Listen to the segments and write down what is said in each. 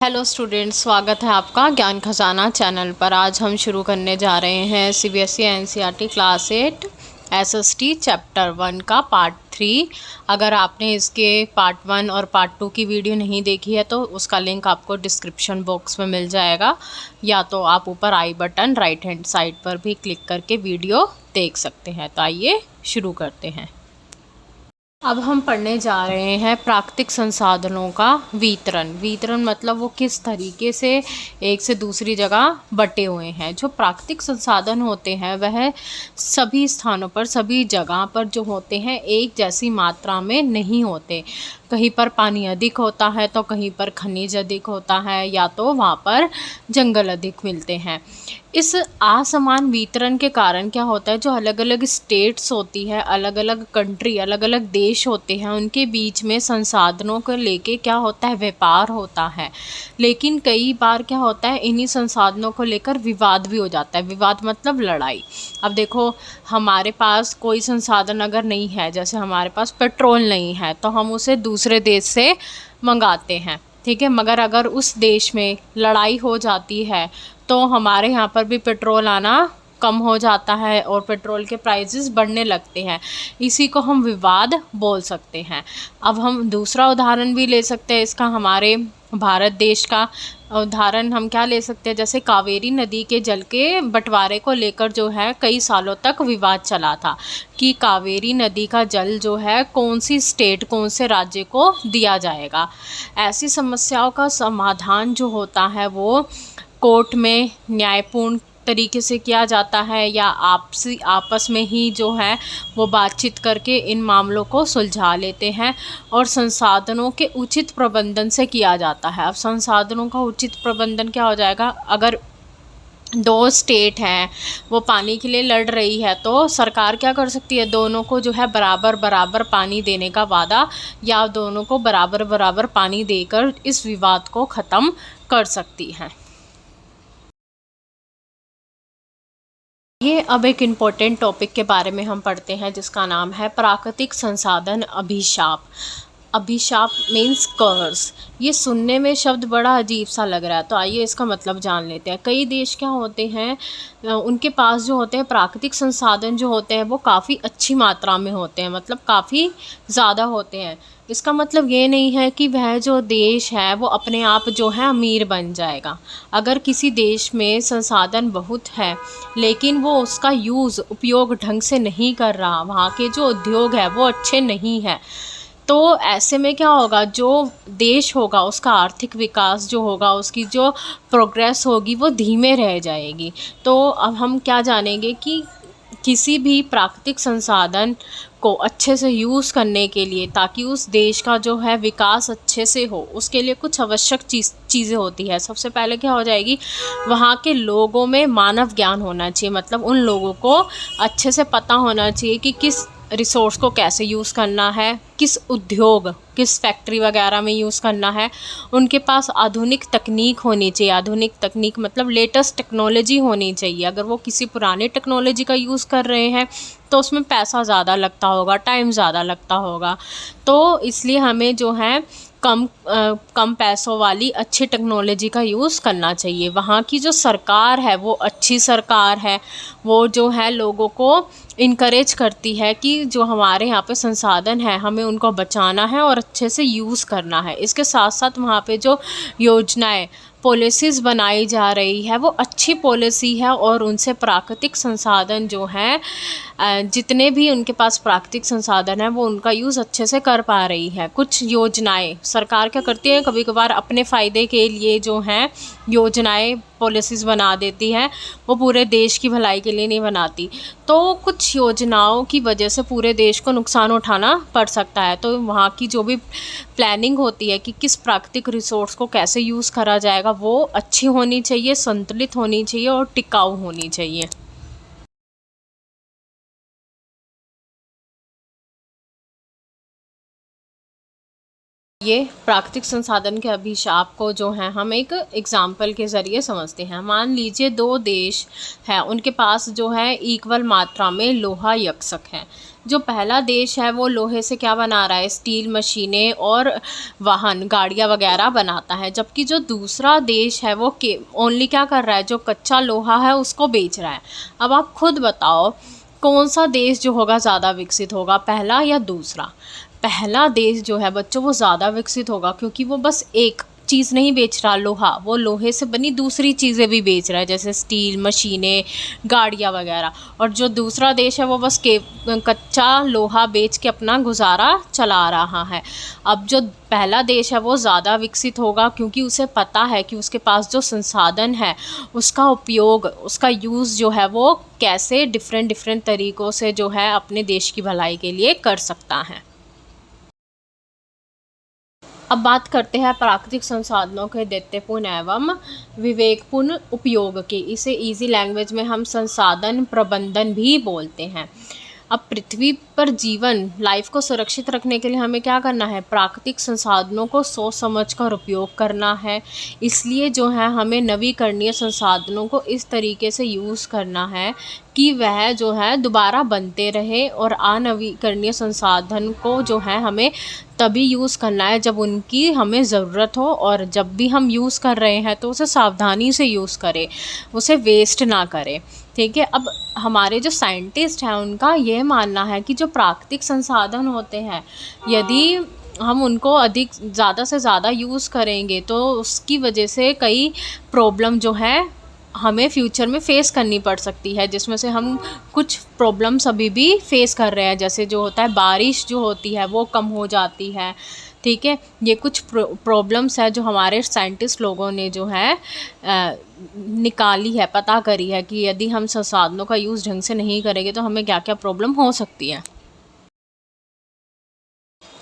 Hello students, स्वागत है आपका ज्ञान खजाना चैनल पर। आज हम शुरू करने जा रहे हैं CBSE NCERT class 8 SST chapter 1 का पार्ट 3। अगर आपने इसके पार्ट 1 और पार्ट 2 की वीडियो नहीं देखी है तो उसका लिंक आपको डिस्क्रिप्शन बॉक्स में मिल जाएगा, या तो आप ऊपर आई बटन राइट हैंड साइड पर भी क्लिक करके वीडियो देख सकते हैं। तो आइए शुरू करते हैं। अब हम पढ़ने जा रहे हैं प्राकृतिक संसाधनों का वितरण। वितरण मतलब वो किस तरीके से एक से दूसरी जगह बटे हुए हैं। जो प्राकृतिक संसाधन होते हैं वह सभी स्थानों पर, सभी जगह पर जो होते हैं एक जैसी मात्रा में नहीं होते। कहीं पर पानी अधिक होता है तो कहीं पर खनिज अधिक होता है, या तो वहाँ पर जंगल अधिक मिलते हैं। इस असमान वितरण के कारण क्या होता है, जो अलग अलग स्टेट्स होती है, अलग अलग कंट्री, अलग अलग देश होते हैं, उनके बीच में संसाधनों को लेके क्या होता है, व्यापार होता है। लेकिन कई बार क्या होता है, इन्हीं संसाधनों को लेकर विवाद भी हो जाता है। विवाद मतलब लड़ाई। अब देखो, हमारे पास कोई संसाधन अगर नहीं है, जैसे हमारे पास पेट्रोल नहीं है, तो हम उसे दूसरे देश से मंगाते हैं, ठीक है। मगर अगर उस देश में लड़ाई हो जाती है तो हमारे यहाँ पर भी पेट्रोल आना कम हो जाता है और पेट्रोल के प्राइसेस बढ़ने लगते हैं। इसी को हम विवाद बोल सकते हैं। अब हम दूसरा उदाहरण भी ले सकते हैं इसका। हमारे भारत देश का उदाहरण हम क्या ले सकते हैं, जैसे कावेरी नदी के जल के बंटवारे को लेकर जो है कई सालों तक विवाद चला था कि कावेरी नदी का जल जो है कौन सी स्टेट, कौन से राज्य को दिया जाएगा। ऐसी समस्याओं का समाधान जो होता है वो कोर्ट में न्यायपूर्ण तरीके से किया जाता है, या आपस में ही जो है वो बातचीत करके इन मामलों को सुलझा लेते हैं और संसाधनों के उचित प्रबंधन से किया जाता है। अब संसाधनों का उचित प्रबंधन क्या हो जाएगा, अगर दो स्टेट हैं वो पानी के लिए लड़ रही है तो सरकार क्या कर सकती है, दोनों को जो है बराबर बराबर पानी देने का वादा, या दोनों को बराबर बराबर पानी देकर इस विवाद को ख़त्म कर सकती है। ये अब एक इम्पोर्टेंट टॉपिक के बारे में हम पढ़ते हैं जिसका नाम है प्राकृतिक संसाधन अभिशाप। अभिशाप मीन्स कर्स। ये सुनने में शब्द बड़ा अजीब सा लग रहा है, तो आइए इसका मतलब जान लेते हैं। कई देश क्या होते हैं, उनके पास जो होते हैं प्राकृतिक संसाधन जो होते हैं वो काफ़ी अच्छी मात्रा में होते हैं, मतलब काफ़ी ज़्यादा होते हैं। इसका मतलब ये नहीं है कि वह जो देश है वो अपने आप जो है अमीर बन जाएगा। अगर किसी देश में संसाधन बहुत है लेकिन वो उसका उपयोग ढंग से नहीं कर रहा, वहाँ के जो उद्योग है वो अच्छे नहीं है, तो ऐसे में क्या होगा, जो देश होगा उसका आर्थिक विकास जो होगा, उसकी जो प्रोग्रेस होगी वो धीमे रह जाएगी। तो अब हम क्या जानेंगे कि किसी भी प्राकृतिक संसाधन को अच्छे से यूज़ करने के लिए, ताकि उस देश का जो है विकास अच्छे से हो, उसके लिए कुछ आवश्यक चीज़ें होती है। सबसे पहले क्या हो जाएगी, वहाँ के लोगों में मानव ज्ञान होना चाहिए, मतलब उन लोगों को अच्छे से पता होना चाहिए कि किस रिसोर्स को कैसे यूज़ करना है, किस उद्योग, किस फैक्ट्री वगैरह में यूज़ करना है। उनके पास आधुनिक तकनीक होनी चाहिए। आधुनिक तकनीक मतलब लेटेस्ट टेक्नोलॉजी होनी चाहिए। अगर वो किसी पुरानी टेक्नोलॉजी का यूज़ कर रहे हैं तो उसमें पैसा ज़्यादा लगता होगा, टाइम ज़्यादा लगता होगा। तो इसलिए हमें जो है कम पैसों वाली अच्छी टेक्नोलॉजी का यूज़ करना चाहिए। वहाँ की जो सरकार है वो अच्छी सरकार है, वो जो है लोगों को इनकरेज करती है कि जो हमारे यहाँ पे संसाधन है हमें उनको बचाना है और अच्छे से यूज़ करना है। इसके साथ साथ वहाँ पे जो योजनाएं, पॉलिसीज़ बनाई जा रही है वो अच्छी पॉलिसी है, और उनसे प्राकृतिक संसाधन जो हैं, जितने भी उनके पास प्राकृतिक संसाधन है वो उनका यूज़ अच्छे से कर पा रही है। कुछ योजनाएं सरकार क्या करती है, कभी कभार अपने फ़ायदे के लिए जो हैं योजनाएं, पॉलिसीज़ बना देती है, वो पूरे देश की भलाई के लिए नहीं बनाती। तो कुछ योजनाओं की वजह से पूरे देश को नुकसान उठाना पड़ सकता है। तो वहाँ की जो भी प्लानिंग होती है कि किस प्राकृतिक रिसोर्स को कैसे यूज़ करा जाएगा, वो अच्छी होनी चाहिए, संतुलित होनी चाहिए और टिकाऊ होनी चाहिए। ये प्राकृतिक संसाधन के अभिशाप को जो है हम एक एग्जाम्पल के ज़रिए समझते हैं। मान लीजिए दो देश हैं, उनके पास जो है इक्वल मात्रा में लोहा यक्षक है। जो पहला देश है वो लोहे से क्या बना रहा है, स्टील मशीनें और वाहन गाड़ियाँ वगैरह बनाता है, जबकि जो दूसरा देश है वो ओनली क्या कर रहा है, जो कच्चा लोहा है उसको बेच रहा है। अब आप खुद बताओ कौन सा देश जो होगा ज़्यादा विकसित होगा, पहला या दूसरा। पहला देश जो है बच्चों वो ज़्यादा विकसित होगा, क्योंकि वो बस एक चीज़ नहीं बेच रहा लोहा, वो लोहे से बनी दूसरी चीज़ें भी बेच रहा है, जैसे स्टील मशीनें गाड़ियाँ वगैरह। और जो दूसरा देश है वो बस कच्चा लोहा बेच के अपना गुजारा चला रहा है। अब जो पहला देश है वो ज़्यादा विकसित होगा, क्योंकि उसे पता है कि उसके पास जो संसाधन है उसका उपयोग, उसका यूज़ जो है वो कैसे डिफरेंट तरीक़ों से जो है अपने देश की भलाई के लिए कर सकता है। अब बात करते हैं प्राकृतिक संसाधनों के दैत्यपूर्ण एवं विवेकपूर्ण उपयोग की। इसे इजी लैंग्वेज में हम संसाधन प्रबंधन भी बोलते हैं। अब पृथ्वी पर जीवन लाइफ को सुरक्षित रखने के लिए हमें क्या करना है, प्राकृतिक संसाधनों को सोच समझ कर उपयोग करना है। इसलिए जो है हमें नवीकरणीय संसाधनों को इस तरीके से यूज़ करना है कि वह जो है दोबारा बनते रहे, और अनवीकरणीय संसाधन को जो है हमें तभी यूज़ करना है जब उनकी हमें ज़रूरत हो, और जब भी हम यूज़ कर रहे हैं तो उसे सावधानी से यूज़ करें, उसे वेस्ट ना करें। ठीक है। अब हमारे जो साइंटिस्ट हैं उनका यह मानना है कि जो प्राकृतिक संसाधन होते हैं, यदि हम उनको अधिक ज़्यादा से ज़्यादा यूज़ करेंगे तो उसकी वजह से कई प्रॉब्लम जो है हमें फ्यूचर में फ़ेस करनी पड़ सकती है, जिसमें से हम कुछ प्रॉब्लम्स अभी भी फ़ेस कर रहे हैं। जैसे जो होता है बारिश जो होती है वो कम हो जाती है। ठीक है, ये कुछ प्रॉब्लम्स है जो हमारे साइंटिस्ट लोगों ने जो है निकाली है, पता करी है कि यदि हम संसाधनों का यूज़ ढंग से नहीं करेंगे तो हमें क्या क्या प्रॉब्लम हो सकती है।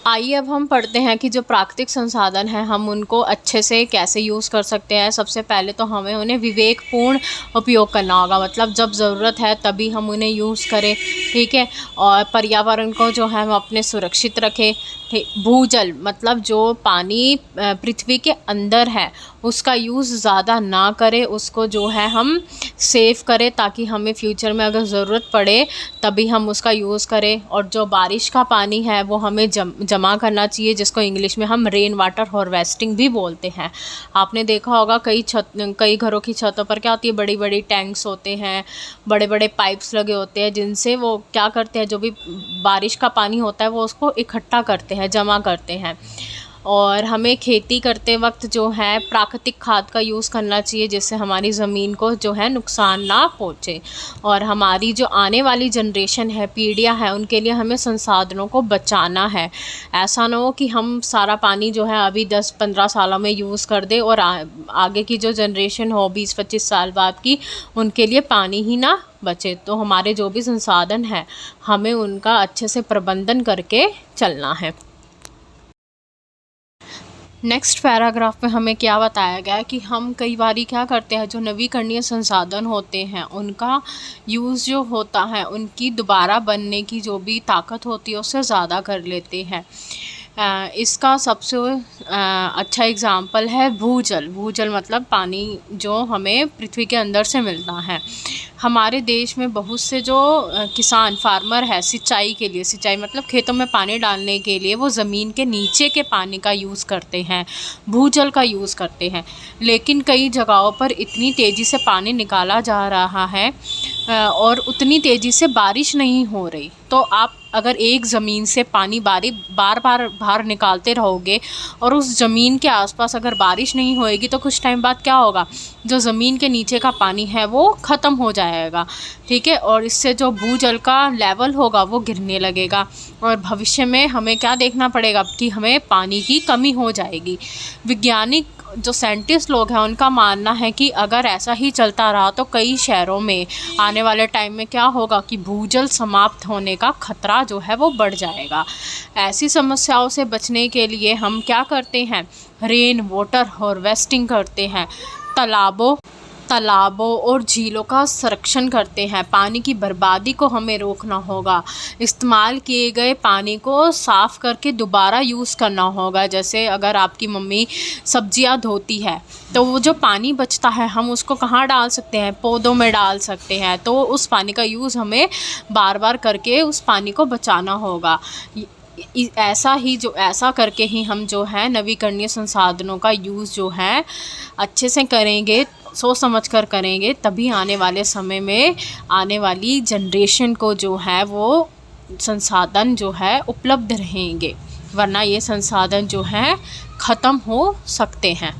आइए अब हम पढ़ते हैं कि जो प्राकृतिक संसाधन हैं हम उनको अच्छे से कैसे यूज़ कर सकते हैं। सबसे पहले तो हमें उन्हें विवेकपूर्ण उपयोग करना होगा, मतलब जब ज़रूरत है तभी हम उन्हें यूज़ करें। ठीक है, और पर्यावरण को जो है हम अपने सुरक्षित रखें। भूजल मतलब जो पानी पृथ्वी के अंदर है उसका यूज़ ज़्यादा ना करें, उसको जो है हम सेव करें ताकि हमें फ्यूचर में अगर ज़रूरत पड़े तभी हम उसका यूज़ करें। और जो बारिश का पानी है वो हमें जमा करना चाहिए, जिसको इंग्लिश में हम रेन वाटर हार्वेस्टिंग भी बोलते हैं। आपने देखा होगा कई घरों की छतों पर क्या होती है, बड़ी बड़ी टैंक्स होते हैं, बड़े बड़े पाइप्स लगे होते हैं, जिनसे वो क्या करते हैं, जो भी बारिश का पानी होता है वो उसको इकट्ठा करते हैं, जमा करते हैं। और हमें खेती करते वक्त जो है प्राकृतिक खाद का यूज़ करना चाहिए, जिससे हमारी ज़मीन को जो है नुकसान ना पहुँचे। और हमारी जो आने वाली जनरेशन है, पीढ़ियाँ हैं, उनके लिए हमें संसाधनों को बचाना है। ऐसा ना हो कि हम सारा पानी जो है अभी 10-15 सालों में यूज़ कर दें और आगे की जो जनरेशन हो 20-25 साल बाद की, उनके लिए पानी ही ना बचे। तो हमारे जो भी संसाधन हैं हमें उनका अच्छे से प्रबंधन करके चलना है। नेक्स्ट पैराग्राफ में हमें क्या बताया गया है कि हम कई बारी क्या करते हैं, जो नवीकरणीय संसाधन होते हैं उनका यूज़ जो होता है, उनकी दोबारा बनने की जो भी ताकत होती है उससे ज़्यादा कर लेते हैं। इसका सबसे अच्छा एग्ज़ाम्पल है भूजल। भूजल मतलब पानी जो हमें पृथ्वी के अंदर से मिलता है। हमारे देश में बहुत से जो किसान फार्मर है, सिंचाई के लिए, सिंचाई मतलब खेतों में पानी डालने के लिए वो ज़मीन के नीचे के पानी का यूज़ करते हैं, भूजल का यूज़ करते हैं। लेकिन कई जगहों पर इतनी तेज़ी से पानी निकाला जा रहा है और उतनी तेज़ी से बारिश नहीं हो रही। तो आप अगर एक ज़मीन से पानी बार बार बाहर निकालते रहोगे और उस ज़मीन के आसपास अगर बारिश नहीं होएगी तो कुछ टाइम बाद क्या होगा, जो ज़मीन के नीचे का पानी है वो ख़त्म हो जाएगा। ठीक है, और इससे जो भूजल का लेवल होगा वो गिरने लगेगा और भविष्य में हमें क्या देखना पड़ेगा कि हमें पानी की कमी हो जाएगी। वैज्ञानिक जो साइंटिस्ट लोग हैं उनका मानना है कि अगर ऐसा ही चलता रहा तो कई शहरों में आने वाले टाइम में क्या होगा कि भूजल समाप्त होने का खतरा जो है वो बढ़ जाएगा। ऐसी समस्याओं से बचने के लिए हम क्या करते हैं, रेन वाटर हार्वेस्टिंग करते हैं। तालाबों तालाबों और झीलों का संरक्षण करते हैं। पानी की बर्बादी को हमें रोकना होगा। इस्तेमाल किए गए पानी को साफ़ करके दोबारा यूज़ करना होगा। जैसे अगर आपकी मम्मी सब्जियां धोती है तो वो जो पानी बचता है हम उसको कहाँ डाल सकते हैं, पौधों में डाल सकते हैं। तो उस पानी का यूज़ हमें बार बार करके उस पानी को बचाना होगा। ऐसा करके ही हम जो है नवीकरणीय संसाधनों का यूज़ जो है अच्छे से करेंगे, सोच समझ कर करेंगे, तभी आने वाले समय में आने वाली जनरेशन को जो है वो संसाधन जो है उपलब्ध रहेंगे, वरना ये संसाधन जो है ख़त्म हो सकते हैं।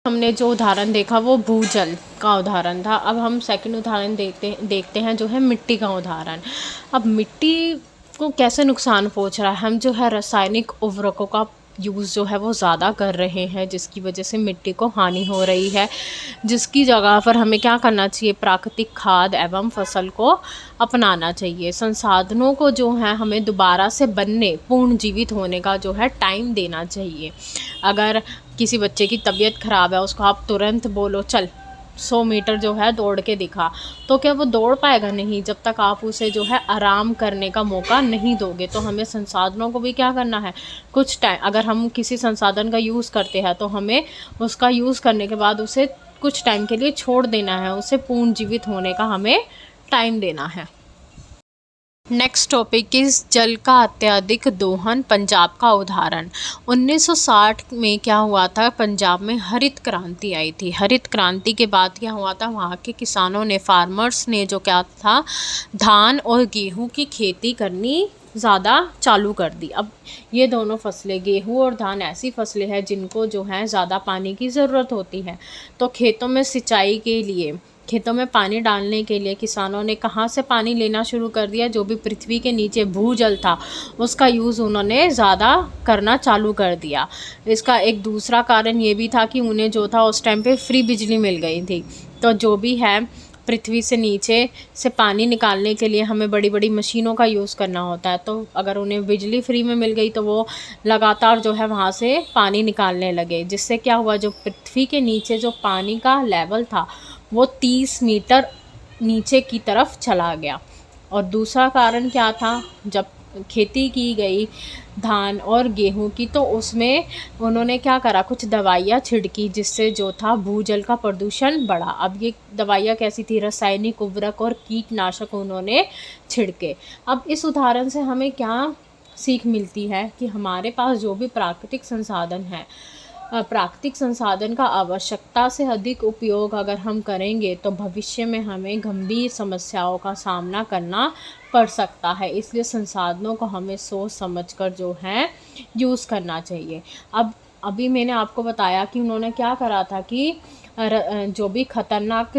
हमने जो उदाहरण देखा वो भूजल का उदाहरण था। अब हम सेकंड उदाहरण देखते हैं जो है मिट्टी का उदाहरण। अब मिट्टी को कैसे नुकसान पहुंच रहा है, हम जो है रासायनिक उर्वरकों का यूज़ जो है वो ज़्यादा कर रहे हैं, जिसकी वजह से मिट्टी को हानि हो रही है। जिसकी जगह पर हमें क्या करना चाहिए, प्राकृतिक खाद एवं फसल को अपनाना चाहिए। संसाधनों को जो है हमें दोबारा से बनने, पूर्ण जीवित होने का जो है टाइम देना चाहिए। अगर किसी बच्चे की तबीयत ख़राब है, उसको आप तुरंत बोलो चल 100 मीटर जो है दौड़ के दिखा, तो क्या वो दौड़ पाएगा? नहीं, जब तक आप उसे जो है आराम करने का मौका नहीं दोगे। तो हमें संसाधनों को भी क्या करना है, कुछ टाइम, अगर हम किसी संसाधन का यूज़ करते हैं तो हमें उसका यूज़ करने के बाद उसे कुछ टाइम के लिए छोड़ देना है, उसे पूर्ण जीवित होने का हमें टाइम देना है। नेक्स्ट टॉपिक इस जल का अत्यधिक दोहन, पंजाब का उदाहरण। 1960 में क्या हुआ था, पंजाब में हरित क्रांति आई थी। हरित क्रांति के बाद क्या हुआ था, वहाँ के किसानों ने, फार्मर्स ने जो क्या था, धान और गेहूं की खेती करनी ज़्यादा चालू कर दी। अब ये दोनों फसलें, गेहूं और धान, ऐसी फसलें हैं जिनको जो है ज़्यादा पानी की ज़रूरत होती है। तो खेतों में सिंचाई के लिए, खेतों में पानी डालने के लिए किसानों ने कहाँ से पानी लेना शुरू कर दिया, जो भी पृथ्वी के नीचे भूजल था उसका यूज़ उन्होंने ज़्यादा करना चालू कर दिया। इसका एक दूसरा कारण ये भी था कि उन्हें जो था उस टाइम पे फ्री बिजली मिल गई थी। तो जो भी है पृथ्वी से नीचे से पानी निकालने के लिए हमें बड़ी बड़ी मशीनों का यूज़ करना होता है। तो अगर उन्हें बिजली फ्री में मिल गई तो वो लगातार जो है वहाँ से पानी निकालने लगे, जिससे क्या हुआ, जो पृथ्वी के नीचे जो पानी का लेवल था वो 30 मीटर नीचे की तरफ चला गया। और दूसरा कारण क्या था, जब खेती की गई धान और गेहूं की, तो उसमें उन्होंने क्या करा, कुछ दवाइयाँ छिड़की, जिससे जो था भूजल का प्रदूषण बढ़ा। अब ये दवाइयाँ कैसी थी, रासायनिक उर्वरक और कीटनाशक उन्होंने छिड़के। अब इस उदाहरण से हमें क्या सीख मिलती है कि हमारे पास जो भी प्राकृतिक संसाधन है, प्राकृतिक संसाधन का आवश्यकता से अधिक उपयोग अगर हम करेंगे तो भविष्य में हमें गंभीर समस्याओं का सामना करना पड़ सकता है। इसलिए संसाधनों को हमें सोच समझकर जो है यूज़ करना चाहिए। अब अभी मैंने आपको बताया कि उन्होंने क्या करा था कि जो भी खतरनाक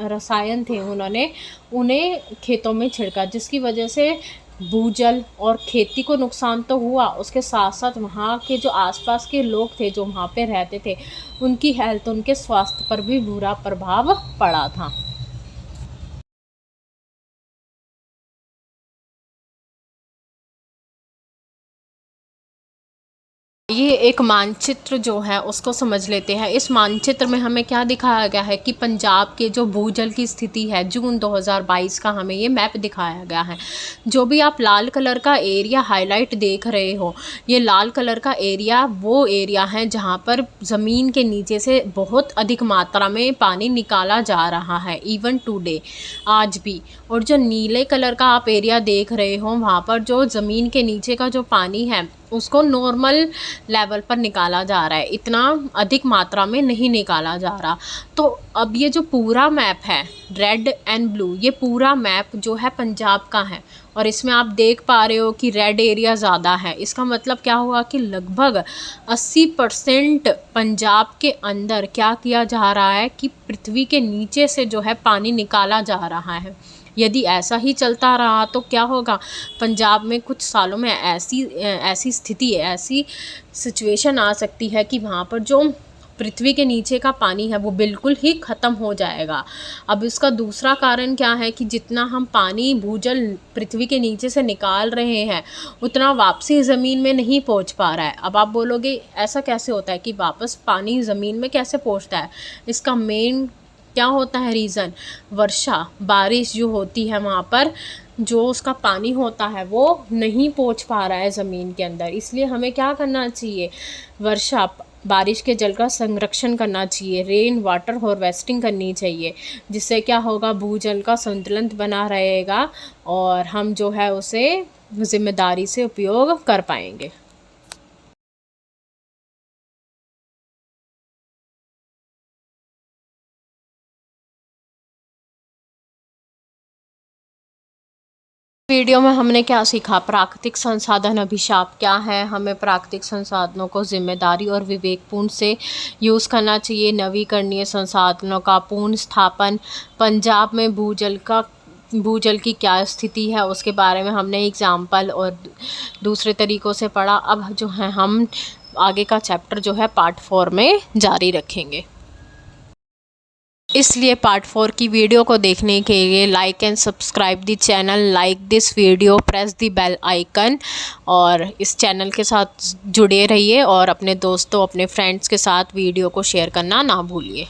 रसायन थे उन्होंने उन्हें खेतों में छिड़का, जिसकी वजह से भूजल और खेती को नुकसान तो हुआ, उसके साथ साथ वहाँ के जो आसपास के लोग थे जो वहाँ पे रहते थे, उनकी हेल्थ, उनके स्वास्थ्य पर भी बुरा प्रभाव पड़ा था। ये एक मानचित्र जो है उसको समझ लेते हैं। इस मानचित्र में हमें क्या दिखाया गया है कि पंजाब के जो भूजल की स्थिति है, जून 2022 का हमें ये मैप दिखाया गया है। जो भी आप लाल कलर का एरिया हाईलाइट देख रहे हो, ये लाल कलर का एरिया वो एरिया है जहाँ पर ज़मीन के नीचे से बहुत अधिक मात्रा में पानी निकाला जा रहा है, इवन टुडे, आज भी। और जो नीले कलर का आप एरिया देख रहे हो, वहाँ पर जो ज़मीन के नीचे का जो पानी है उसको नॉर्मल लेवल पर निकाला जा रहा है, इतना अधिक मात्रा में नहीं निकाला जा रहा। तो अब ये जो पूरा मैप है, रेड एंड ब्लू, ये पूरा मैप जो है पंजाब का है। और इसमें आप देख पा रहे हो कि रेड एरिया ज़्यादा है। इसका मतलब क्या हुआ कि लगभग 80% पंजाब के अंदर क्या किया जा रहा है कि पृथ्वी के नीचे से जो है पानी निकाला जा रहा है। यदि ऐसा ही चलता रहा तो क्या होगा, पंजाब में कुछ सालों में ऐसी स्थिति, ऐसी सिचुएशन आ सकती है कि वहाँ पर जो पृथ्वी के नीचे का पानी है वो बिल्कुल ही ख़त्म हो जाएगा। अब इसका दूसरा कारण क्या है कि जितना हम पानी भूजल पृथ्वी के नीचे से निकाल रहे हैं उतना वापसी ज़मीन में नहीं पहुंच पा रहा है। अब आप बोलोगे ऐसा कैसे होता है कि वापस पानी ज़मीन में कैसे पहुंचता है? इसका मेन क्या होता है रीज़न? वर्षा, बारिश जो होती है वहाँ पर जो उसका पानी होता है वो नहीं पहुंच पा रहा है ज़मीन के अंदर। इसलिए हमें क्या करना चाहिए? बारिश के जल का संरक्षण करना चाहिए, रेन वाटर हार्वेस्टिंग करनी चाहिए, जिससे क्या होगा, भूजल का संतुलन बना रहेगा और हम जो है उसे ज़िम्मेदारी से उपयोग कर पाएंगे। वीडियो में हमने क्या सीखा? प्राकृतिक संसाधन अभिशाप क्या है? हमें प्राकृतिक संसाधनों को जिम्मेदारी और विवेकपूर्ण से यूज़ करना चाहिए। नवीकरणीय संसाधनों का पूर्ण स्थापन। पंजाब में भूजल की क्या स्थिति है उसके बारे में हमने एग्जाम्पल और दूसरे तरीक़ों से पढ़ा। अब जो है हम आगे का चैप्टर जो है पार्ट 4 में जारी रखेंगे। इसलिए पार्ट 4 की वीडियो को देखने के लिए like and subscribe the channel, like this video, press the bell icon और इस चैनल के साथ जुड़े रहिए और अपने दोस्तों, अपने फ्रेंड्स के साथ वीडियो को शेयर करना ना भूलिए।